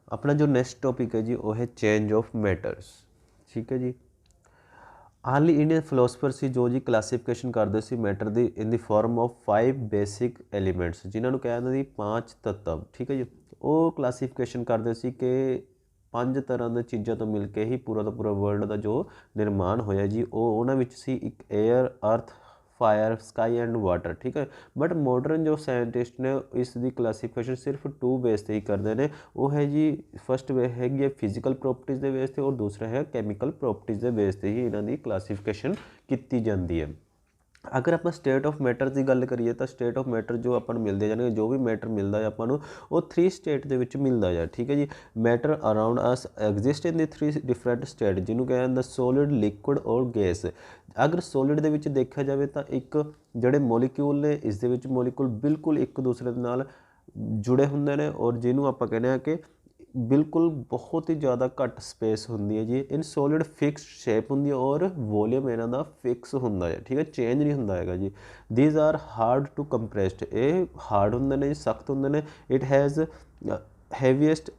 अपना जो next topic है जी वो है चेंज ऑफ मैटर्स। ठीक है जी। अर्ली इंडियन फिलोसफर सी जो जी क्लासीफिकेशन करते सी मैटर दी in the form of 5 basic elements जिन्होंने कहते जी 5 तत्व। ठीक है जी। वो क्लासीफिकेशन करते सी कि 5 तरह दी चीज़ों तो मिल के ही पूरा का पूरा वर्ल्ड का जो निर्माण होया जी वो उन्हां विच सी एक air earth fire sky and water. ठीक है। बट मॉडर्न जो साइंटिस्ट ने इसकी क्लासीफिकेशन सिर्फ 2 बेस ही करते हैं। वो है जी फस्ट वे हैगी फिजिकल प्रॉपर्टीज़ के बेस पर और दूसरा है कैमिकल प्रॉपर्टीज़ के बेस पर ही इन्हों की क्लासीफिकेशन की जाती है। अगर आप स्टेट ऑफ मैटर की गल करिए तो स्टेट ऑफ मैटर जो अपन मिलते जाने जो भी मैटर मिलता है अपन वो 3 स्टेट के विच मिलता है। ठीक है जी। Matter around us exist in the 3 different state जिन्होंने कहा जाता सॉलिड लिक्विड और गैस। अगर सॉलिड के विच देखा जाए तो एक जोड़े मॉलिक्यूल ने इस दे विच मॉलिक्यूल बिल्कुल एक दूसरे के नाल जुड़े होंगे ने और जिन्हों आप कहने हैं कि बिल्कुल बहुत ही ज़्यादा घट स्पेस होंगी है जी। इन सॉलिड फिक्स शेप होंगी और वॉल्यूम इन्हों का फिक्स होंगे है। ठीक है। चेंज नहीं होंगे है जी। दीज आर हार्ड टू कंप्रैस्ड ये हार्ड होंगे ने सख्त होंगे ने। It has heaviest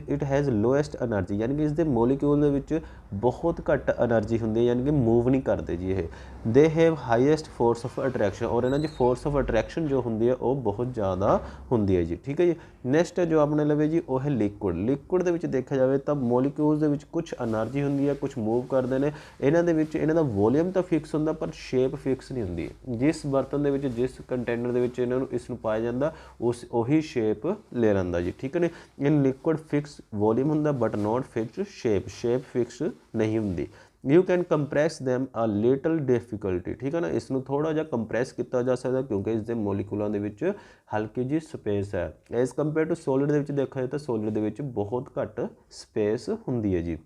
it has lowest energy यानी कि इसके मॉलिक्यूल दे विच बहुत घट एनर्जी होंगी यानी कि मूव नहीं करते जी ये। दे have highest force of attraction और इन्हों की फोर्स ऑफ अट्रैक्शन जो होंगी है वो बहुत ज़्यादा होंगी है जी। ठीक है जी। नैक्सट जो अपने लवे जी वो है लिक्विड। लिक्विड के देखा जाए तो मॉलिक्यूल्स के कुछ एनर्जी होंगी है कुछ मूव करते हैं। इन्हों का वॉल्यूम तो फिक्स होंगे पर शेप फिक्स नहीं होंगी। जिस बर्तन के जिस कंटेनर के इसनों पाया जाता उस उही शेप ले लेंदा जी। ठीक है ने। इन लिक्विड फिक्स वॉल्यूम होंगे but not fix shape. Shape fix नहीं होंगी। You can compress them a little difficulty. ठीक है ना। इसनों थोड़ा जहा कंप्रैस किया जा सकता क्योंकि इसके मॉलिक्यूलों के हल्की जी स्पेस है एज़ कंपेयर टू सॉलिड के देखा जाए तो सॉलिड के बहुत घट स्पेस होंगी है जी।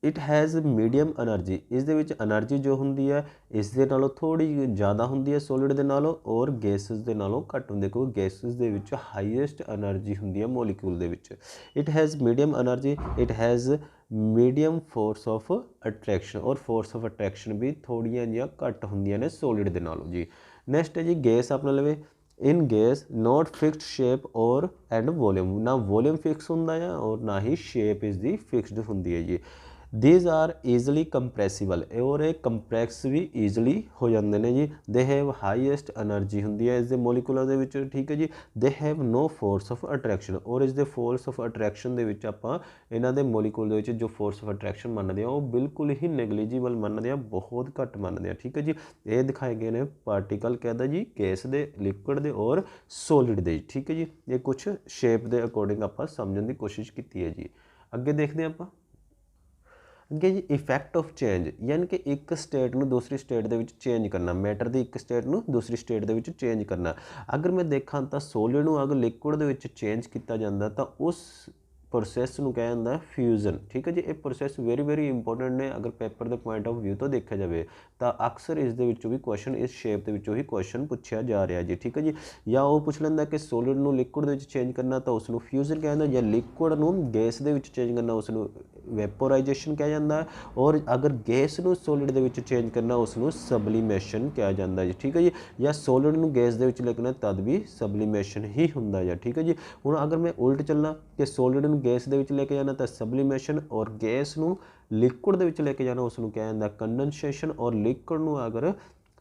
इट हैज़ मीडियम एनर्जी इस एनर्जी जो होंगी है इस दे नालों थोड़ी ज़्यादा होंगी है सॉलिड के नालों और गैसेस के नालों घट होंगी क्योंकि गैसेस के हाईएस्ट एनर्जी होंगी है मॉलिक्यूल के विच। It has medium energy it has medium force of attraction और फोर्स ऑफ अट्रैक्शन भी थोड़िया जी घट होंगे ने सॉलिड के नालों जी। नैक्सट है जी गैस अपने लवे। इन गैस नॉट फिक्सड शेप और एंड वॉल्यूम ना वॉल्यूम फिक्स होंगे है और ना ही शेप इसकी फिक्सड होंगी है जी। दीज आर ईजली कंप्रैसिबल और ये कंप्रैस भी ईजली हो जाते हैं जी। दे हैव हाईएस्ट एनर्जी होंगी है इस मॉलिक्यूलों के विच। ठीक है जी। They have no force of attraction और इस फोर्स ऑफ अट्रैक्शन के आप इन्हों के मॉलिक्यूल जो फोर्स ऑफ अट्रैक्शन मानते हैं वो बिल्कुल ही नेगलीजिबल मानते हैं बहुत घट मानते हैं। ठीक है जी। ये दिखाए गए हैं पार्टिकल कहता जी गैस के लिक्विड के और सॉलिड के। ठीक है जी। ये कुछ शेप के अकॉर्डिंग आप समझने की कोशिश की है जी। अगे देखते हैं आप अगे जी इफैक्ट ऑफ चेंज यानी कि एक स्टेट में दूसरी स्टेट के चेंज करना मैटर की एक स्टेट में दूसरी स्टेट के चेंज करना। अगर मैं देखा तो सॉलिड में अगर लिक्विड के चेंज किया जाता तो उस प्रोसैस को कहा जाता है फ्यूजन। ठीक है जी। ये प्रोसैस वेरी वेरी इंपोर्टेंट ने अगर पेपर के पॉइंट ऑफ व्यू तो देखा जाए तो अक्सर इस भी क्वेश्चन इस शेप के ही क्वेश्चन पूछा जा रहा जी। ठीक है जी। या वो पूछ लेंदा कि सॉलिड में लिक्विड चेंज करना तो उसको फ्यूजन कहा जाता या लिक्विड में गैस के चेंज करना उसको वेपोराइजेशन कहा जाता है और अगर गैस को सॉलिड के चेंज करना उसको सबलीमेशन कहा जाता है जी। ठीक है जी। या सॉलिड में गैस के लिखना तद भी सबलीमेशन ही होंगे है। ठीक है जी। हुण अगर मैं उल्ट चलना कि सॉलिड में गैस के लेके जाना तो सबलीमेशन और गैस को लिक्विड के लेके जाना उसको कहा जाता कंडेंसेशन और लिक्विड को अगर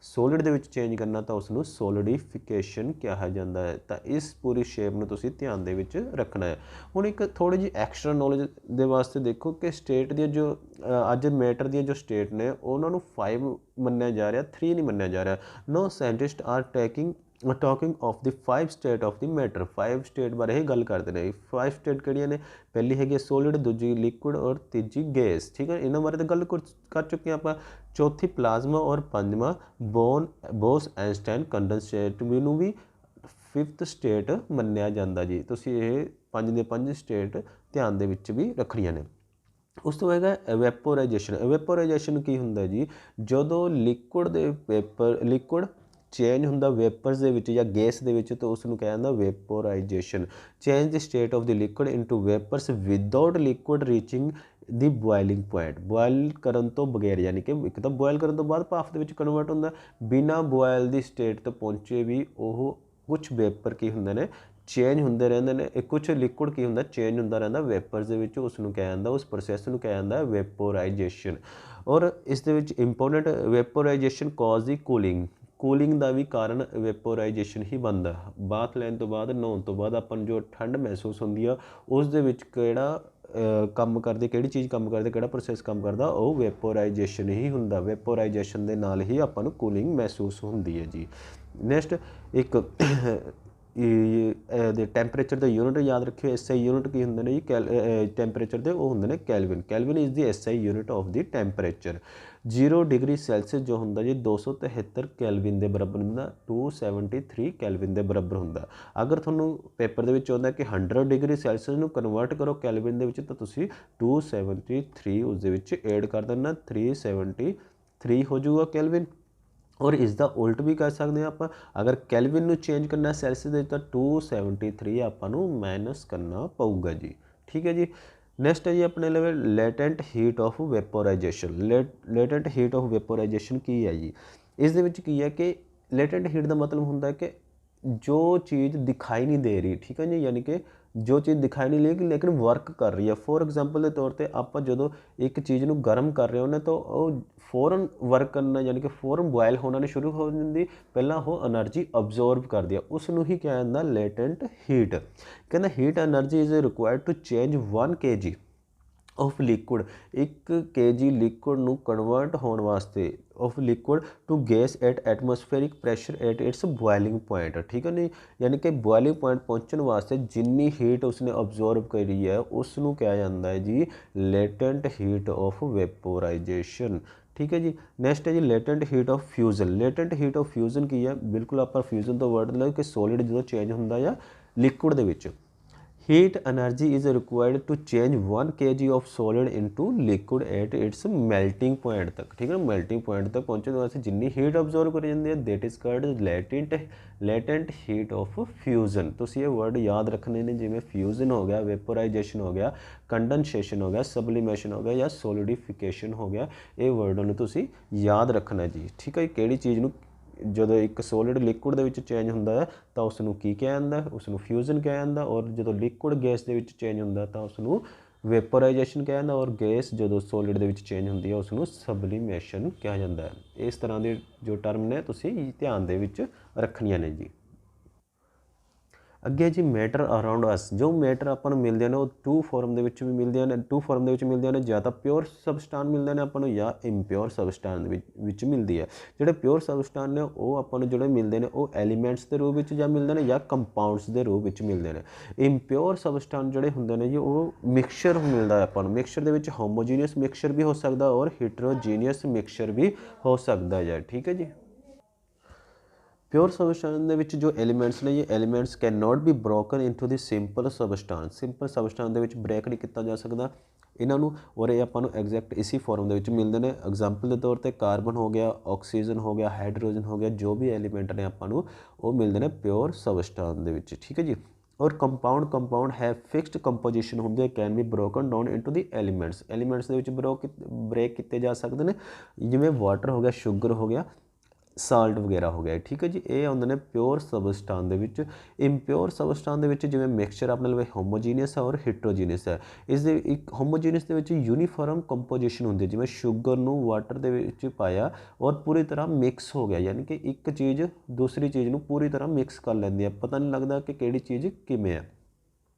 सॉलिड के चेंज करना तो उसको सॉलिडिफिकेशन कहा जाता है। तो इस पूरी शेप में तुसीं ध्यान दे विच रखना है। हुण एक थोड़ी जी एक्स्ट्रा नॉलेज दे वास्ते देखो कि स्टेट दी जो अज मैटर दी जो स्टेट ने उन्होंने 5 मन्निया जा रहा 3 नहीं मन्निया जा रहा। No scientist are talking of the 5 state of the matter 5 state बारे ही गल करते हैं। 5 स्टेट किहड़ियां ने पहली हैगी सॉलिड दूजी लिक्विड और तीजी गैस। ठीक है। इन्होंने बारे तो गल कर चुके हैं आप। चौथी प्लाज्मा और पंजवा बोस आइंस्टाइन कंडेंसेट मैनू भी 5th स्टेट मन्निया जाता जी। तुसीं ये 5 दे 5 स्टेट ध्यान दे विच भी रखनियां ने। उस तो हैगा एवेपोराइजेशन। एवेपोराइजेशन की हुंदा जी जदों लिक्विड चेंज होंदा वेपर्स दे विच या गैस दे विच तो उसनूं कहा जांदा vaporisation. Change the state of the liquid into vapours without liquid reaching the boiling point. Boil करन तो बगैर यानी कि एक तो बॉयल करन तो बाद भाफ दे विच कन्वर्ट होंदा बिना बॉयल दी स्टेट तो पहुँचे भी वो कुछ वेपर की होंदे ने ਚੇਂਜ ਹੁੰਦੇ ਰਹਿੰਦੇ ਨੇ। ਇਹ ਕੁਛ ਲਿਕੁਇਡ ਕੀ ਹੁੰਦਾ ਚੇਂਜ ਹੁੰਦਾ ਰਹਿੰਦਾ ਵੇਪਰਸ ਦੇ ਵਿੱਚ, ਉਸ ਨੂੰ ਕਿਹਾ ਜਾਂਦਾ, ਉਸ ਪ੍ਰੋਸੈਸ ਨੂੰ ਕਿਹਾ ਜਾਂਦਾ ਵੈਪੋਰਾਈਜੇਸ਼ਨ। ਔਰ ਇਸ ਦੇ ਵਿੱਚ ਇੰਪੋਰਟੈਂਟ ਵੈਪੋਰਾਈਜੇਸ਼ਨ ਕਾਜ਼ ਦੀ ਕੂਲਿੰਗ ਦਾ ਵੀ ਕਾਰਨ ਵੈਪੋਰਾਈਜੇਸ਼ਨ ਹੀ ਬਣਦਾ। ਬਾਥ ਲੈਣ ਤੋਂ ਬਾਅਦ, ਨਹਾਉਣ ਤੋਂ ਬਾਅਦ ਆਪਾਂ ਨੂੰ ਜੋ ਠੰਡ ਮਹਿਸੂਸ ਹੁੰਦੀ ਆ, ਉਸ ਦੇ ਵਿੱਚ ਕਿਹੜਾ ਕੰਮ ਕਰਦੇ, ਕਿਹੜੀ ਚੀਜ਼ ਕੰਮ ਕਰਦੇ, ਕਿਹੜਾ ਪ੍ਰੋਸੈਸ ਕੰਮ ਕਰਦਾ, ਉਹ ਵੈਪੋਰਾਈਜੇਸ਼ਨ ਹੀ ਹੁੰਦਾ। ਵੈਪੋਰਾਈਜੇਸ਼ਨ ਦੇ ਨਾਲ ਹੀ ਆਪਾਂ ਨੂੰ ਕੂਲਿੰਗ ਮਹਿਸੂਸ ਹੁੰਦੀ ਹੈ ਜੀ। ਨੈਕਸਟ ਇੱਕ ਦੇ ਟੈਂਪਰੇਚਰ ਦਾ ਯੂਨਿਟ ਯਾਦ ਰੱਖਿਓ। SI ਯੂਨਿਟ ਕੀ ਹੁੰਦੇ ਨੇ ਜੀ ਟੈਂਪਰੇਚਰ ਦੇ, ਉਹ ਹੁੰਦੇ ਨੇ Kelvin. Kelvin is the SI unit of the temperature. 0 degree Celsius ਜੋ ਹੁੰਦਾ ਜੀ 273 ਕੈਲਵਿਨ ਦੇ ਬਰਾਬਰ ਹੁੰਦਾ, 273 ਕੈਲਵਿਨ ਦੇ ਬਰਾਬਰ ਹੁੰਦਾ। ਅਗਰ ਤੁਹਾਨੂੰ ਪੇਪਰ ਦੇ ਵਿੱਚ ਆਉਂਦਾ ਕਿ 100 ਡਿਗਰੀ ਸੈਲਸੀਅਸ ਨੂੰ ਕਨਵਰਟ ਕਰੋ ਕੈਲਵਿਨ ਦੇ ਵਿੱਚ, ਤਾਂ ਤੁਸੀਂ 273 ਉਸ ਦੇ ਵਿੱਚ ਐਡ ਕਰ ਦੇਣਾ, 373 ਹੋ ਜਾਊਗਾ ਕੈਲਵਿਨ। ਔਰ ਇਸ ਦਾ ਉਲਟ ਵੀ ਕਰ ਸਕਦੇ ਹਾਂ ਆਪਾਂ, ਅਗਰ ਕੈਲਵਿਨ ਨੂੰ ਚੇਂਜ ਕਰਨਾ ਸੈਲਸੀਅਸ ਦੇ ਤਾਂ 273 ਆਪਾਂ ਨੂੰ ਮਾਈਨਸ ਕਰਨਾ ਪਊਗਾ ਜੀ। ਠੀਕ ਹੈ ਜੀ। ਨੈਕਸਟ ਹੈ ਜੀ ਆਪਣੇ ਲਵੇ ਲੈਟੈਂਟ ਹੀਟ ਆਫ ਵੈਪੋਰਾਈਜੇਸ਼ਨ। ਲੈਟੈਂਟ ਹੀਟ ਆਫ ਵੈਪੋਰਾਈਜੇਸ਼ਨ ਕੀ ਹੈ ਜੀ? ਇਸ ਦੇ ਵਿੱਚ ਕੀ ਹੈ ਕਿ ਲੈਟੈਂਟ ਹੀਟ ਦਾ ਮਤਲਬ ਹੁੰਦਾ ਕਿ ਜੋ ਚੀਜ਼ ਦਿਖਾਈ ਨਹੀਂ ਦੇ ਰਹੀ, ਠੀਕ ਹੈ ਜੀ, ਯਾਨੀ ਕਿ ਜੋ ਚੀਜ਼ ਦਿਖਾਈ ਨਹੀਂ ਰਹੀ ਲੇਕਿਨ ਵਰਕ ਕਰ ਰਹੀ ਹੈ। ਫੋਰ ਐਗਜ਼ਾਮਪਲ ਦੇ ਤੌਰ 'ਤੇ ਆਪਾਂ ਜਦੋਂ ਇੱਕ ਚੀਜ਼ ਨੂੰ ਗਰਮ ਕਰ ਰਹੇ ਹੁੰਦੇ ਤਾਂ ਉਹ ਫੌਰਨ ਵਰਕ ਕਰਨਾ, ਯਾਨੀ ਕਿ ਫੌਰਨ ਬੋਇਲ ਹੋਣਾ ਨਹੀਂ ਸ਼ੁਰੂ ਹੋ ਜਾਂਦੀ, ਪਹਿਲਾਂ ਉਹ એનર્ਜੀ ਅਬਜ਼ੋਰਬ ਕਰਦੀ ਆ, ਉਸ ਨੂੰ ਹੀ ਕਿਹਾ ਜਾਂਦਾ ਲੈਟੈਂਟ ਹੀਟ। ਕਹਿੰਦਾ heat energy is required to change 1 kg of liquid, 1 kg liquid ਨੂੰ ਕਨਵਰਟ ਹੋਣ ਵਾਸਤੇ of liquid to gas at atmospheric pressure at its boiling point. ਠੀਕ ਹੈ ਨਹੀਂ, ਯਾਨੀ ਕਿ ਬੋਇਲਿੰਗ ਪੁਆਇੰਟ ਪਹੁੰਚਣ ਵਾਸਤੇ ਜਿੰਨੀ ਹੀਟ ਉਸਨੇ ਅਬਜ਼ੋਰਬ ਕਰੀ ਹੈ ਉਸ ਨੂੰ ਕਿਹਾ ਜਾਂਦਾ ਹੈ ਜੀ ਲੈਟੈਂਟ ਹੀਟ ਆਫ ਵੈਪੋਰਾਈਜੇਸ਼ਨ। ਠੀਕ ਹੈ ਜੀ। ਨੈਕਸਟ ਹੈ ਜੀ latent heat of fusion. Latent heat of fusion ਕੀ ਹੈ? ਬਿਲਕੁਲ ਆਪਾਂ ਫਿਊਜ਼ਨ ਤੋਂ ਵਰਡ ਲਓ ਕਿ ਸੋਲਿਡ ਜਦੋਂ ਚੇਂਜ ਹੁੰਦਾ ਆ ਲਿਕੁਇਡ ਦੇ ਵਿੱਚ, heat energy is required to change 1 kg of solid into liquid at its melting point ਤੱਕ। ਠੀਕ ਹੈ, ਮੈਲਟਿੰਗ ਪੁਆਇੰਟ ਤੱਕ ਪਹੁੰਚਣ ਵਾਸਤੇ ਜਿੰਨੀ ਹੀਟ ਅਬਜ਼ੋਰਬ ਕਰੀ ਜਾਂਦੀ ਹੈ that is called latent heat of fusion. ਤੁਸੀਂ ਇਹ ਵਰਡ ਯਾਦ ਰੱਖਣੇ ਨੇ, ਜਿਵੇਂ ਫਿਊਜ਼ਨ ਹੋ ਗਿਆ, ਵੈਪੋਰਾਈਜੇਸ਼ਨ ਹੋ ਗਿਆ, ਕੰਡੈਂਸੇਸ਼ਨ ਹੋ ਗਿਆ, ਸਬਲੀਮੇਸ਼ਨ ਹੋ ਗਿਆ ਜਾਂ ਸੋਲਿਡੀਫਿਕੇਸ਼ਨ ਹੋ ਗਿਆ, ਇਹ ਵਰਡਾਂ ਨੂੰ ਤੁਸੀਂ ਯਾਦ ਰੱਖਣਾ ਜੀ। ਠੀਕ ਹੈ, ਕਿਹੜੀ ਚੀਜ਼ ਨੂੰ ਜਦੋਂ ਇੱਕ ਸੋਲਿਡ ਲਿਕੁਇਡ ਦੇ ਵਿੱਚ ਚੇਂਜ ਹੁੰਦਾ ਹੈ ਤਾਂ ਉਸ ਨੂੰ ਕੀ ਕਿਹਾ ਜਾਂਦਾ? ਉਸ ਨੂੰ ਫਿਊਜ਼ਨ ਕਿਹਾ ਜਾਂਦਾ। ਔਰ ਜਦੋਂ ਲਿਕੁਇਡ ਗੈਸ ਦੇ ਵਿੱਚ ਚੇਂਜ ਹੁੰਦਾ ਤਾਂ ਉਸ ਨੂੰ ਵੈਪੋਰਾਈਜੇਸ਼ਨ ਕਿਹਾ ਜਾਂਦਾ। ਔਰ ਗੈਸ ਜਦੋਂ ਸੋਲਿਡ ਦੇ ਵਿੱਚ ਚੇਂਜ ਹੁੰਦੀ ਹੈ ਉਸ ਨੂੰ ਸਬਲੀਮੇਸ਼ਨ ਕਿਹਾ ਜਾਂਦਾ ਹੈ। ਇਸ ਤਰ੍ਹਾਂ ਦੇ ਜੋ ਟਰਮ ਨੇ ਤੁਸੀਂ ਧਿਆਨ ਦੇ ਵਿੱਚ ਰੱਖਣੀਆਂ ਨੇ ਜੀ। ਅੱਗੇ ਜੀ ਮੈਟਰ ਅਰਾਊਂਡ ਅਸ। ਜੋ ਮੈਟਰ ਆਪਾਂ ਨੂੰ ਮਿਲਦੇ ਨੇ ਉਹ 2 ਫਾਰਮ ਦੇ ਵਿੱਚ ਵੀ ਮਿਲਦੀਆਂ ਨੇ, 2 ਫਾਰਮ ਦੇ ਵਿੱਚ ਮਿਲਦੀਆਂ ਨੇ, ਜਾਂ ਤਾਂ ਪਿਓਰ ਸਬਸਟੈਂਸ ਮਿਲਦੇ ਨੇ ਆਪਾਂ ਨੂੰ ਜਾਂ ਇੰਪਿਓਰ ਸਬਸਟੈਂਸ ਵਿੱਚ ਮਿਲਦੀ ਹੈ। ਜਿਹੜੇ ਪਿਓਰ ਸਬਸਟੈਂਸ ਨੇ ਉਹ ਆਪਾਂ ਨੂੰ ਜਿਹੜੇ ਮਿਲਦੇ ਨੇ ਉਹ ਐਲੀਮੈਂਟਸ ਦੇ ਰੂਪ ਵਿੱਚ ਜਾਂ ਮਿਲਦੇ ਨੇ ਜਾਂ ਕੰਪਾਊਂਡਸ ਦੇ ਰੂਪ ਵਿੱਚ ਮਿਲਦੇ ਨੇ। ਇੰਪਿਓਰ ਸਬਸਟੈਂਸ ਜਿਹੜੇ ਹੁੰਦੇ ਨੇ ਜੀ ਉਹ ਮਿਕਸਚਰ ਮਿਲਦਾ ਆਪਾਂ ਨੂੰ। ਮਿਕਸਚਰ ਦੇ ਵਿੱਚ ਹੋਮੋਜੀਨੀਅਸ ਮਿਕਸਚਰ ਵੀ ਹੋ ਸਕਦਾ ਔਰ ਹੈਟਰੋਜੀਨੀਅਸ ਮਿਕਸਚਰ ਵੀ ਹੋ ਸਕਦਾ ਹੈ। ਠੀਕ ਹੈ ਜੀ। ਪਿਓਰ ਸਬਸਟੈਂਸ ਦੇ ਵਿੱਚ ਜੋ ਐਲੀਮੈਂਟਸ ਨੇ, ਇਹ elements can not be broken into the simple substance. Simple substance ਦੇ ਵਿੱਚ ਬ੍ਰੇਕ ਨਹੀਂ ਕੀਤਾ ਜਾ ਸਕਦਾ ਇਹਨਾਂ ਨੂੰ, ਔਰ ਇਹ ਆਪਾਂ ਨੂੰ ਐਗਜ਼ੈਕਟ ਇਸੀ ਫਾਰਮ ਦੇ ਵਿੱਚ ਮਿਲਦੇ ਨੇ। ਐਗਜ਼ਾਮਪਲ ਦੇ ਤੌਰ 'ਤੇ ਕਾਰਬਨ ਹੋ ਗਿਆ, ਆਕਸੀਜਨ ਹੋ ਗਿਆ, ਹਾਈਡਰੋਜਨ ਹੋ ਗਿਆ, ਜੋ ਵੀ ਐਲੀਮੈਂਟ ਨੇ ਆਪਾਂ ਨੂੰ ਉਹ ਮਿਲਦੇ ਨੇ ਪਿਓਰ ਸਬਸਟੈਂਸ ਦੇ ਵਿੱਚ। ਠੀਕ ਹੈ ਜੀ। ਔਰ ਕੰਪਾਊਂਡ ਹੈ ਫਿਕਸਡ ਕੰਪੋਜੀਸ਼ਨ ਹੁੰਦੀ ਹੈ, can be broken down into the elements. Elements ਦੇ ਵਿੱਚ ਬ੍ਰੇਕ ਕੀਤੇ ਜਾ ਸਕਦੇ ਨੇ, ਜਿਵੇਂ ਵਾਟਰ ਹੋ ਗਿਆ, ਸ਼ੂਗਰ ਹੋ ਗਿਆ, ਸਾਲਟ ਵਗੈਰਾ ਹੋ ਗਿਆ। ਠੀਕ ਹੈ ਜੀ। ਇਹ ਆਉਂਦੇ ਨੇ ਪਿਓਰ ਸਬਸਟੈਂਸ ਦੇ ਵਿੱਚ। ਇੰਪਿਓਰ ਸਬਸਟੈਂਸ ਦੇ ਵਿੱਚ ਜਿਵੇਂ ਮਿਕਸਚਰ ਆਪਣੇ ਲਈ ਹੋਮੋਜੀਨੀਅਸ ਹੈ ਔਰ ਹੈਟਰੋਜੀਨੀਅਸ ਹੈ। ਇਸ ਦੇ ਇੱਕ ਹੋਮੋਜੀਨੀਅਸ ਦੇ ਵਿੱਚ ਯੂਨੀਫਾਰਮ ਕੰਪੋਜੀਸ਼ਨ ਹੁੰਦੀ ਹੈ, ਜਿਵੇਂ ਸ਼ੂਗਰ ਨੂੰ ਵਾਟਰ ਦੇ ਵਿੱਚ ਪਾਇਆ ਔਰ ਪੂਰੀ ਤਰ੍ਹਾਂ ਮਿਕਸ ਹੋ ਗਿਆ, ਯਾਨੀ ਕਿ ਇੱਕ ਚੀਜ਼ ਦੂਸਰੀ ਚੀਜ਼ ਨੂੰ ਪੂਰੀ ਤਰ੍ਹਾਂ ਮਿਕਸ ਕਰ ਲੈਂਦੀ ਹੈ, ਪਤਾ ਨਹੀਂ ਲੱਗਦਾ ਕਿ ਕਿਹੜੀ ਚੀਜ਼ ਕਿਵੇਂ ਹੈ,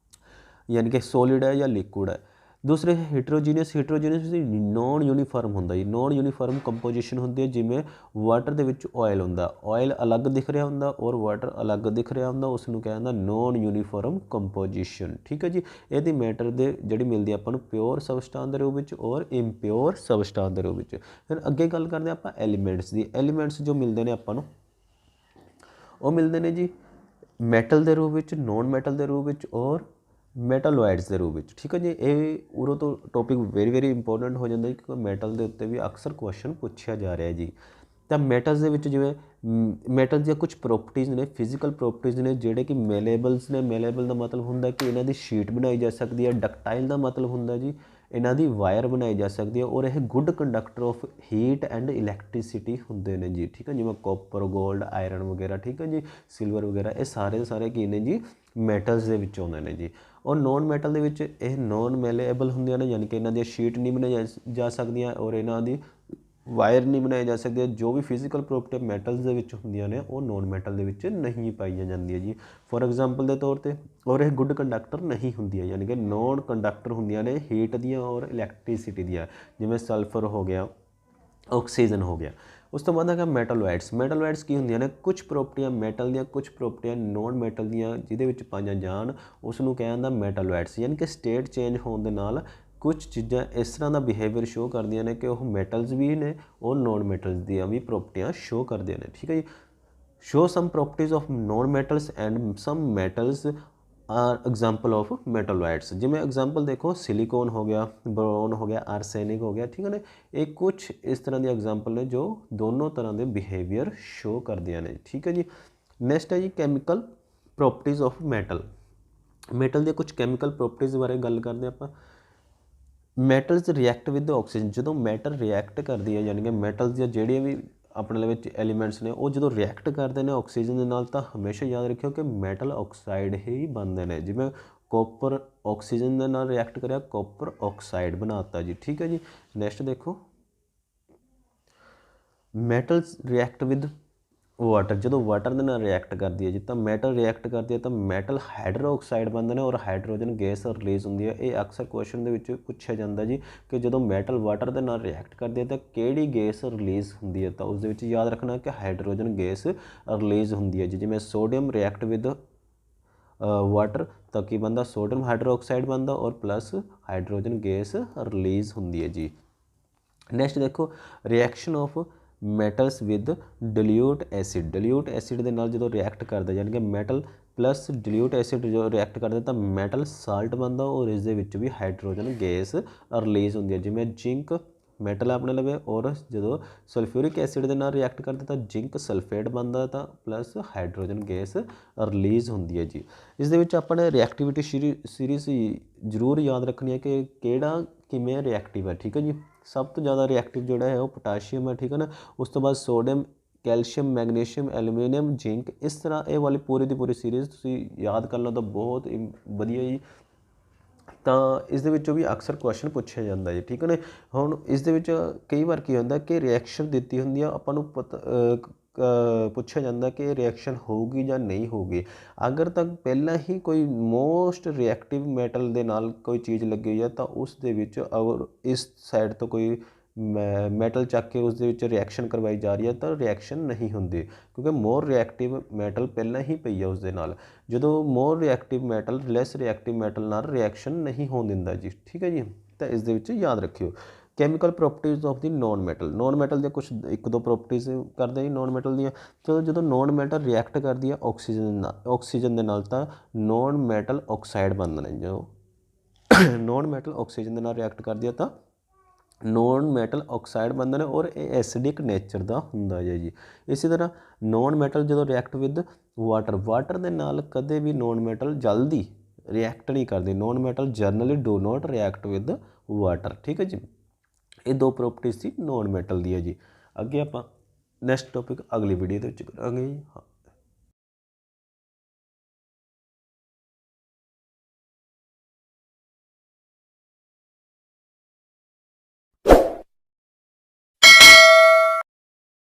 ਯਾਨੀ ਕਿ ਸੋਲਿਡ ਹੈ ਜਾਂ ਲਿਕੁਇਡ ਹੈ। ਦੂਸਰੇ ਹੈਟਰੋਜੀਨੀਅਸ ਨੋਨ ਯੂਨੀਫਾਰਮ ਹੁੰਦਾ ਜੀ। ਨੋਨ ਯੂਨੀਫਾਰਮ ਕੰਪੋਜੀਸ਼ਨ ਹੁੰਦੀ ਹੈ, ਜਿਵੇਂ ਵਾਟਰ ਦੇ ਵਿੱਚ ਆਇਲ ਹੁੰਦਾ, ਆਇਲ ਅਲੱਗ ਦਿਖ ਰਿਹਾ ਹੁੰਦਾ ਔਰ ਵਾਟਰ ਅਲੱਗ ਦਿਖ ਰਿਹਾ ਹੁੰਦਾ, ਉਸ ਨੂੰ ਕਿਹਾ ਜਾਂਦਾ ਨੋਨ ਯੂਨੀਫਾਰਮ ਕੰਪੋਜੀਸ਼ਨ। ਠੀਕ ਹੈ ਜੀ। ਇਹਦੀ ਮੈਟਰ ਦੇ ਜਿਹੜੀ ਮਿਲਦੀ ਆਪਾਂ ਨੂੰ ਪਿਓਰ ਸਬਸਟੈਂਸ ਦੇ ਰੂਪ ਵਿੱਚ ਔਰ ਇੰਪਿਓਰ ਸਬਸਟੈਂਸ ਦੇ ਰੂਪ ਵਿੱਚ। ਫਿਰ ਅੱਗੇ ਗੱਲ ਕਰਦੇ ਆਪਾਂ ਐਲੀਮੈਂਟਸ ਦੀ। ਐਲੀਮੈਂਟਸ ਜੋ ਮਿਲਦੇ ਨੇ ਆਪਾਂ ਨੂੰ ਉਹ ਮਿਲਦੇ ਨੇ ਜੀ ਮੈਟਲ ਦੇ ਰੂਪ ਵਿੱਚ, ਨੋਨ ਮੈਟਲ ਦੇ ਰੂਪ ਵਿੱਚ ਔਰ ਮੈਟਾਲੋਇਡਸ ਦੇ ਰੂਪ ਵਿੱਚ। ਠੀਕ ਹੈ ਜੀ। ਇਹ ਉਰੋਂ ਤੋਂ ਟੌਪਿਕ ਵੈਰੀ ਇੰਪੋਰਟੈਂਟ ਹੋ ਜਾਂਦਾ ਕਿਉਂਕਿ ਮੈਟਲ ਦੇ ਉੱਤੇ ਵੀ ਅਕਸਰ ਕੁਐਸਚਨ ਪੁੱਛਿਆ ਜਾ ਰਿਹਾ ਜੀ। ਤਾਂ ਮੈਟਲਸ ਦੇ ਵਿੱਚ ਜਿਵੇਂ ਮੈਟਲ ਦੀਆਂ ਕੁਝ ਪ੍ਰੋਪਰਟੀਜ਼ ਨੇ, ਫਿਜ਼ੀਕਲ ਪ੍ਰੋਪਰਟੀਜ਼ ਨੇ ਜਿਹੜੇ ਕਿ ਮੇਲੇਬਲਸ ਨੇ। ਮੇਲੇਬਲ ਦਾ ਮਤਲਬ ਹੁੰਦਾ ਕਿ ਇਹਨਾਂ ਦੀ ਸ਼ੀਟ ਬਣਾਈ ਜਾ ਸਕਦੀ ਹੈ। ਡਕਟਾਈਲ ਦਾ ਮਤਲਬ ਹੁੰਦਾ ਜੀ ਇਹਨਾਂ ਦੀ ਵਾਇਰ ਬਣਾਈ ਜਾ ਸਕਦੀ ਹੈ ਔਰ ਇਹ good conductor of heat and electricity ਹੁੰਦੇ ਨੇ ਜੀ। ਠੀਕ ਹੈ, ਜਿਵੇਂ ਕਾਪਰ, ਗੋਲਡ, ਆਇਰਨ ਵਗੈਰਾ। ਠੀਕ ਹੈ ਜੀ। ਸਿਲਵਰ ਵਗੈਰਾ, ਇਹ ਸਾਰੇ ਦੇ ਸਾਰੇ ਕੀ ਨੇ ਜੀ ਮੈਟਲਸ ਦੇ ਵਿੱਚ ਆਉਂਦੇ ਨੇ ਜੀ। ਔਰ ਨੋਨ ਮੈਟਲ ਦੇ ਵਿੱਚ ਇਹ ਨੋਨ ਮੈਲੇਏਬਲ ਹੁੰਦੀਆਂ ਨੇ, ਯਾਨੀ ਕਿ ਇਹਨਾਂ ਦੀਆਂ ਸ਼ੀਟ ਨਹੀਂ ਬਣਾਈਆਂ ਜਾ ਸਕਦੀਆਂ ਔਰ ਇਹਨਾਂ ਦੀ ਵਾਇਰ ਨਹੀਂ ਬਣਾਏ ਜਾ ਸਕਦੇ। ਜੋ ਵੀ ਫਿਜ਼ੀਕਲ ਪ੍ਰੋਪਰਟੀ ਮੈਟਲਸ ਦੇ ਵਿੱਚ ਹੁੰਦੀਆਂ ਨੇ ਉਹ ਨੋਨ ਮੈਟਲ ਦੇ ਵਿੱਚ ਨਹੀਂ ਪਾਈਆਂ ਜਾਂਦੀਆਂ ਜੀ। ਫੋਰ ਐਗਜ਼ਾਮਪਲ ਦੇ ਤੌਰ 'ਤੇ ਔਰ ਇਹ ਗੁੱਡ ਕੰਡਕਟਰ ਨਹੀਂ ਹੁੰਦੀਆਂ, ਯਾਨੀ ਕਿ ਨੋਨ ਕੰਡਕਟਰ ਹੁੰਦੀਆਂ ਨੇ ਹੀਟ ਦੀਆਂ ਔਰ ਇਲੈਕਟ੍ਰੀਸਿਟੀ ਦੀਆਂ, ਜਿਵੇਂ ਸਲਫਰ ਹੋ ਗਿਆ, ਆਕਸੀਜਨ ਹੋ ਗਿਆ। ਉਸ ਤੋਂ ਬਾਅਦ ਹੈਗਾ ਮੈਟਲੋਇਡਸ। ਮੈਟਲੋਇਡਸ ਕੀ ਹੁੰਦੀਆਂ ਨੇ, ਕੁਛ ਪ੍ਰੋਪਰਟੀਆਂ ਮੈਟਲ ਦੀਆਂ, ਕੁਛ ਪ੍ਰੋਪਰਟੀਆਂ ਨੋਨ ਮੈਟਲ ਦੀਆਂ ਜਿਹਦੇ ਵਿੱਚ ਪਾਈਆਂ ਜਾਣ ਉਸ ਨੂੰ ਕਿਹਾ ਜਾਂਦਾ ਮੈਟਲੋਇਡਸ। ਯਾਨੀ ਕਿ ਸਟੇਟ ਚੇਂਜ ਹੋਣ ਦੇ ਨਾਲ ਕੁਛ ਚੀਜ਼ਾਂ ਇਸ ਤਰ੍ਹਾਂ ਦਾ ਬਿਹੇਵੀਅਰ ਸ਼ੋ ਕਰਦੀਆਂ ਨੇ ਕਿ ਉਹ ਮੈਟਲਸ ਵੀ ਨੇ ਉਹ ਨੋਨ ਮੈਟਲਸ ਦੀਆਂ ਵੀ ਪ੍ਰੋਪਰਟੀਆਂ ਸ਼ੋ ਕਰਦੀਆਂ ਨੇ। ਠੀਕ ਹੈ ਜੀ। Show some properties of non metals and some metals are example of metalloids. ਜਿਵੇਂ ਐਗਜ਼ਾਮਪਲ ਦੇਖੋ ਸਿਲੀਕੋਨ ਹੋ ਗਿਆ, ਬੋਰੋਨ ਹੋ ਗਿਆ, ਆਰਸੈਨਿਕ ਹੋ ਗਿਆ। ਠੀਕ ਹੈ ਨਾ, ਇਹ ਕੁਛ ਇਸ ਤਰ੍ਹਾਂ ਦੀ ਐਗਜ਼ਾਮਪਲ ਨੇ ਜੋ ਦੋਨੋਂ ਤਰ੍ਹਾਂ ਦੇ ਬਿਹੇਵੀਅਰ ਸ਼ੋ ਕਰਦੀਆਂ ਨੇ। ਠੀਕ ਹੈ ਜੀ। ਨੈਕਸਟ ਹੈ ਜੀ chemical properties of metal. Metal ਦੀਆਂ ਕੁਛ ਕੈਮੀਕਲ ਪ੍ਰੋਪਰਟੀਜ਼ ਬਾਰੇ ਗੱਲ ਕਰਦੇ ਆਪਾਂ। Metals react with oxygen. ਜਦੋਂ ਮੈਟਲ ਰਿਐਕਟ ਕਰਦੀ ਹੈ, ਯਾਨੀ ਕਿ ਮੈਟਲਸ ਦੀਆਂ ਜਿਹੜੀਆਂ ਵੀ ਆਪਣੇ ਵਿੱਚ ਐਲੀਮੈਂਟਸ ਨੇ ਉਹ ਜਦੋਂ ਰਿਐਕਟ ਕਰਦੇ ਨੇ ਆਕਸੀਜਨ ਦੇ ਨਾਲ, ਤਾਂ ਹਮੇਸ਼ਾ ਯਾਦ ਰੱਖਿਓ ਕਿ ਮੈਟਲ ਆਕਸਾਈਡ ਹੀ ਬਣਦੇ ਨੇ। ਜਿਵੇਂ ਕਾਪਰ ਆਕਸੀਜਨ ਦੇ ਨਾਲ ਰਿਐਕਟ ਕਰਿਆ, ਕਾਪਰ ਆਕਸਾਈਡ ਬਣਾਤਾ ਜੀ। ਠੀਕ ਹੈ ਜੀ। ਨੈਕਸਟ ਦੇਖੋ ਮੈਟਲਸ ਰਿਐਕਟ ਵਿਦ ਵਾਟਰ। ਜਦੋਂ ਵਾਟਰ ਦੇ ਨਾਲ ਰਿਐਕਟ ਕਰਦੀ ਹੈ ਜੀ ਤਾਂ ਮੈਟਲ ਰਿਐਕਟ ਕਰਦੀ ਹੈ ਤਾਂ ਮੈਟਲ ਹਾਈਡਰੋਕਸਾਈਡ ਬਣਦੇ ਨੇ ਔਰ ਹਾਈਡਰੋਜਨ ਗੈਸ ਰਿਲੀਜ਼ ਹੁੰਦੀ ਹੈ। ਇਹ ਅਕਸਰ ਕੁਐਸਚਨ ਦੇ ਵਿੱਚ ਪੁੱਛਿਆ ਜਾਂਦਾ ਜੀ ਕਿ ਜਦੋਂ ਮੈਟਲ ਵਾਟਰ ਦੇ ਨਾਲ ਰਿਐਕਟ ਕਰਦੀ ਹੈ ਤਾਂ ਕਿਹੜੀ ਗੈਸ ਰਿਲੀਜ਼ ਹੁੰਦੀ ਹੈ, ਤਾਂ ਉਸ ਦੇ ਵਿੱਚ ਯਾਦ ਰੱਖਣਾ ਕਿ ਹਾਈਡਰੋਜਨ ਗੈਸ ਰਿਲੀਜ਼ ਹੁੰਦੀ ਹੈ ਜੀ। ਜਿਵੇਂ ਸੋਡੀਅਮ ਰਿਐਕਟ ਵਿਦ ਵਾਟਰ ਤਾਂ ਕੀ ਬਣਦਾ, ਸੋਡੀਅਮ ਹਾਈਡਰੋਕਸਾਈਡ ਬਣਦਾ ਔਰ ਪਲੱਸ ਹਾਈਡਰੋਜਨ ਗੈਸ ਰਿਲੀਜ਼ ਹੁੰਦੀ ਹੈ ਜੀ। ਨੈਕਸਟ ਦੇਖੋ reaction of metals with dilute acid. Dilute acid ਦੇ ਨਾਲ ਜਦੋਂ ਰਿਐਕਟ ਕਰਦਾ, ਯਾਨੀ ਕਿ ਮੈਟਲ ਪਲੱਸ ਡਿਲਿਊਟ ਐਸਿਡ ਜੋ ਰਿਐਕਟ ਕਰਦਾ ਤਾਂ ਮੈਟਲ ਸਾਲਟ ਬਣਦਾ ਔਰ ਇਸ ਦੇ ਵਿੱਚ ਵੀ ਹਾਈਡਰੋਜਨ ਗੈਸ ਰਿਲੀਜ਼ ਹੁੰਦੀ ਹੈ। ਜਿਵੇਂ ਜ਼ਿੰਕ ਮੈਟਲ ਆਪਣੇ ਲਵੇ ਔਰ ਜਦੋਂ ਸਲਫਿਊਰਿਕ ਐਸਿਡ ਦੇ ਨਾਲ ਰਿਐਕਟ ਕਰਦਾ ਤਾਂ ਜ਼ਿੰਕ ਸਲਫੇਟ ਬਣਦਾ ਤਾਂ ਪਲੱਸ ਹਾਈਡਰੋਜਨ ਗੈਸ ਰਿਲੀਜ਼ ਹੁੰਦੀ ਹੈ ਜੀ। ਇਸ ਦੇ ਵਿੱਚ ਆਪਾਂ ਨੇ ਰਿਐਕਟੀਵਿਟੀ ਸੀਰੀਜ਼ ਜ਼ਰੂਰ ਯਾਦ ਰੱਖਣੀ ਹੈ ਕਿ ਕਿਹੜਾ ਕਿਵੇਂ ਰਿਐਕਟਿਵ ਹੈ। ਠੀਕ ਹੈ ਜੀ। ਸਭ ਤੋਂ ਜ਼ਿਆਦਾ ਰਿਐਕਟਿਵ ਜਿਹੜਾ ਹੈ ਉਹ ਪੋਟਾਸ਼ੀਅਮ ਹੈ। ਠੀਕ ਹੈ ਨਾ। ਉਸ ਤੋਂ ਬਾਅਦ sodium, calcium, magnesium, aluminium, zinc. ਇਸ ਤਰ੍ਹਾਂ ਇਹ ਵਾਲੀ ਪੂਰੀ ਦੀ ਪੂਰੀ ਸੀਰੀਜ਼ ਤੁਸੀਂ ਯਾਦ ਕਰ ਲਓ ਤਾਂ ਬਹੁਤ ਵਧੀਆ ਜੀ। ਤਾਂ ਇਸ ਦੇ ਵਿੱਚੋਂ ਵੀ ਅਕਸਰ ਕੁਐਸਚਨ ਪੁੱਛਿਆ ਜਾਂਦਾ ਜੀ। ਠੀਕ ਹੈ ਨਾ। ਹੁਣ ਇਸ ਦੇ ਵਿੱਚ ਕਈ ਵਾਰ ਕੀ ਹੁੰਦਾ ਕਿ ਰਿਐਕਸ਼ਨ ਦਿੱਤੀ ਹੁੰਦੀ ਆ, ਆਪਾਂ ਨੂੰ ਪੁੱਛਿਆ ਜਾਂਦਾ ਕਿ ਰਿਐਕਸ਼ਨ ਹੋਊਗੀ ਜਾਂ ਨਹੀਂ ਹੋਊਗੀ। ਅਗਰ ਤਾਂ ਪਹਿਲਾਂ ਹੀ ਕੋਈ ਮੋਸਟ ਰਿਐਕਟਿਵ ਮੈਟਲ ਦੇ ਨਾਲ ਕੋਈ ਚੀਜ਼ ਲੱਗੀ ਹੋਈ ਹੈ ਤਾਂ ਉਸ ਦੇ ਵਿੱਚ ਅਗਰ ਇਸ ਸਾਈਡ ਤੋਂ ਕੋਈ ਮੈਟਲ ਚੱਕ ਕੇ ਉਸ ਦੇ ਵਿੱਚ ਰਿਐਕਸ਼ਨ ਕਰਵਾਈ ਜਾ ਰਹੀ ਹੈ ਤਾਂ ਰਿਐਕਸ਼ਨ ਨਹੀਂ ਹੁੰਦੀ, ਕਿਉਂਕਿ ਮੋਰ ਰਿਐਕਟਿਵ ਮੈਟਲ ਪਹਿਲਾਂ ਹੀ ਪਈ ਹੈ ਉਸ ਦੇ ਨਾਲ। ਜਦੋਂ ਮੋਰ ਰਿਐਕਟਿਵ ਮੈਟਲ ਲੈਸ ਰਿਐਕਟਿਵ ਮੈਟਲ ਨਾਲ ਰਿਐਕਸ਼ਨ ਨਹੀਂ ਹੋਣ ਦਿੰਦਾ ਜੀ। ਠੀਕ ਹੈ ਜੀ। ਤਾਂ ਇਸ ਦੇ ਵਿੱਚ ਯਾਦ ਰੱਖਿਓ chemical properties of the non metal. Non metal ਦੀਆਂ ਕੁਛ ਇੱਕ ਦੋ ਪ੍ਰੋਪਰਟੀਜ਼ ਕਰਦੇ ਜੀ ਨੋਨ ਮੈਟਲ ਦੀਆਂ। ਜਦੋਂ ਨੋਨ ਮੈਟਲ ਰਿਐਕਟ ਕਰਦੀ ਹੈ ਆਕਸੀਜਨ ਦੇ ਨਾਲ ਤਾਂ ਨੋਨ ਮੈਟਲ ਆਕਸਾਈਡ ਬਣਦੇ ਨੇ। ਜੋ ਨੋਨ ਮੈਟਲ ਆਕਸੀਜਨ ਦੇ ਨਾਲ ਰਿਐਕਟ ਕਰਦੀ ਹੈ ਤਾਂ ਨੋਨ ਮੈਟਲ ਆਕਸਾਈਡ ਬਣਦੇ ਨੇ ਔਰ ਇਹ ਐਸਿਡਿਕ ਨੇਚਰ ਦਾ ਹੁੰਦਾ ਹੈ ਜੀ। ਇਸੇ ਤਰ੍ਹਾਂ ਨੋਨ ਮੈਟਲ ਜਦੋਂ ਰਿਐਕਟ ਵਿਦ ਵਾਟਰ ਦੇ ਨਾਲ ਕਦੇ ਵੀ ਨੋਨ ਮੈਟਲ ਜਲਦੀ ਰਿਐਕਟ ਨਹੀਂ ਕਰਦੇ। Non metal generally do not react with water. ਠੀਕ ਹੈ ਜੀ। ਇਹ ਦੋ ਪ੍ਰੋਪਰਟੀਜ਼ ਸੀ ਨੋਨ ਮੈਟਲ ਦੀ ਹੈ ਜੀ। ਅੱਗੇ ਆਪਾਂ ਨੈਕਸਟ ਟੌਪਿਕ ਅਗਲੀ ਵੀਡੀਓ ਦੇ ਵਿੱਚ ਕਰਾਂਗੇ ਜੀ।